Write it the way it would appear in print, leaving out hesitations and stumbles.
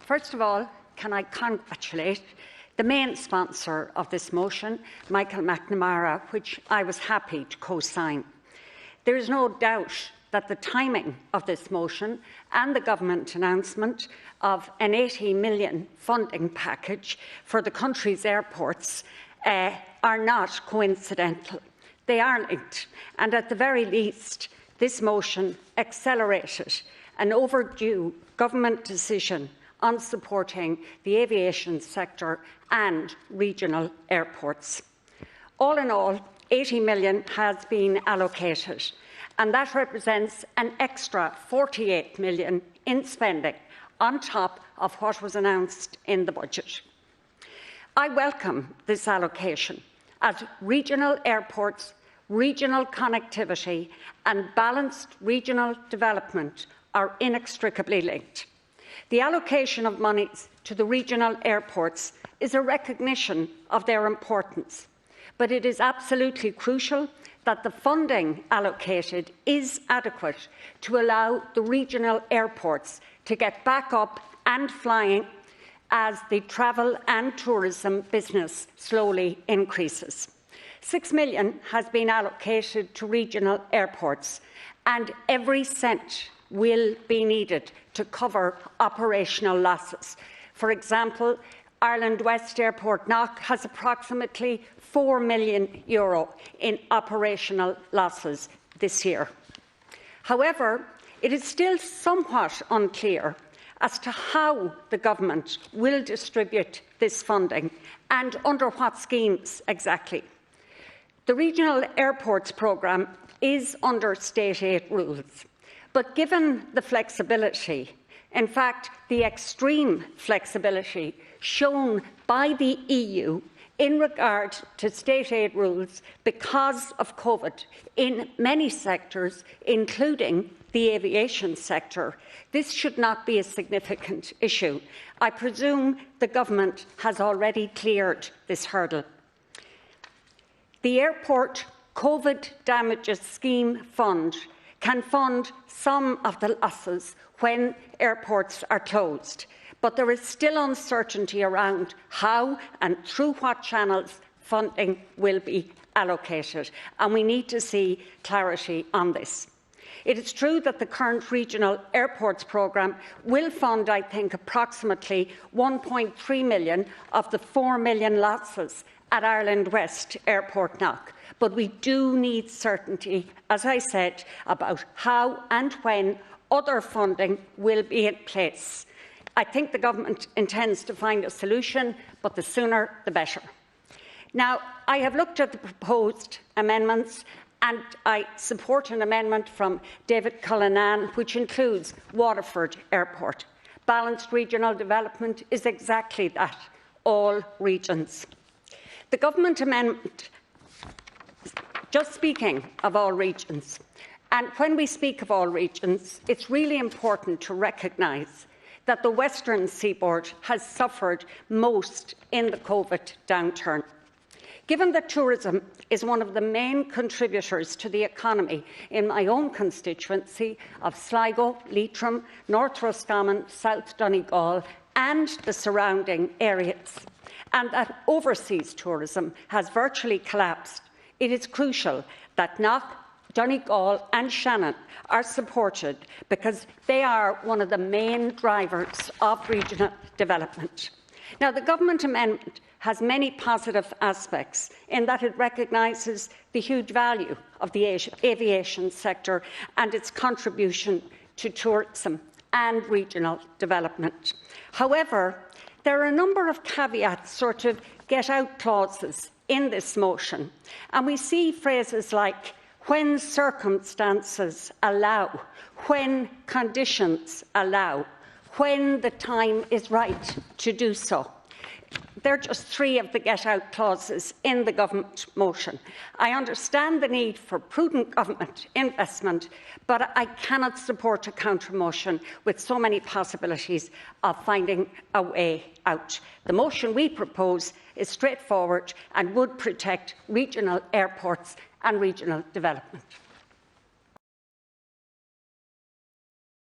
First of all, can I congratulate the main sponsor of this motion, Michael McNamara, which I was happy to co-sign. There is no doubt that the timing of this motion and the government announcement of an £80 million funding package for the country's airports are not coincidental. They are linked, and at the very least, this motion accelerated an overdue government decision on supporting the aviation sector and regional airports. All in all, £80 million has been allocated, and that represents an extra £48 million in spending on top of what was announced in the budget. I welcome this allocation, as regional airports, regional connectivity and balanced regional development are inextricably linked. The allocation of monies to the regional airports is a recognition of their importance, but it is absolutely crucial that the funding allocated is adequate to allow the regional airports to get back up and flying as the travel and tourism business slowly increases. £6 million has been allocated to regional airports, and every cent will be needed to cover operational losses. For example, Ireland West Airport Knock has approximately €4 million in operational losses this year. However, it is still somewhat unclear as to how the government will distribute this funding and under what schemes exactly. The Regional Airports Programme is under state aid rules, but given the flexibility, in fact the extreme flexibility shown by the EU in regard to state aid rules because of COVID in many sectors, including the aviation sector, this should not be a significant issue. I presume the government has already cleared this hurdle. The Airport COVID Damages Scheme Fund can fund some of the losses when airports are closed, but there is still uncertainty around how and through what channels funding will be allocated, and we need to see clarity on this. It is true that the current Regional Airports Programme will fund, I think, approximately £1.3 million of the £4 million losses at Ireland West Airport Knock, but we do need certainty, as I said, about how and when other funding will be in place. I think the government intends to find a solution, but the sooner the better. Now, I have looked at the proposed amendments, and I support an amendment from David Cullinan, which includes Waterford Airport. Balanced regional development is exactly that, all regions. The government amendment, just speaking of all regions, and when we speak of all regions, it's really important to recognise that the Western Seaboard has suffered most in the COVID downturn. Given that tourism is one of the main contributors to the economy in my own constituency of Sligo, Leitrim, North Roscommon, South Donegal and the surrounding areas, and that overseas tourism has virtually collapsed, it is crucial that Knock, Donegal and Shannon are supported because they are one of the main drivers of regional development. Now, the government amendment has many positive aspects in that it recognises the huge value of the aviation sector and its contribution to tourism and regional development. However, there are a number of caveats, sort of get-out clauses in this motion, and we see phrases like when circumstances allow, when conditions allow, when the time is right to do so. They're just three of the get-out clauses in the government motion. I understand the need for prudent government investment, but I cannot support a counter-motion with so many possibilities of finding a way out. The motion we propose is straightforward and would protect regional airports and regional development.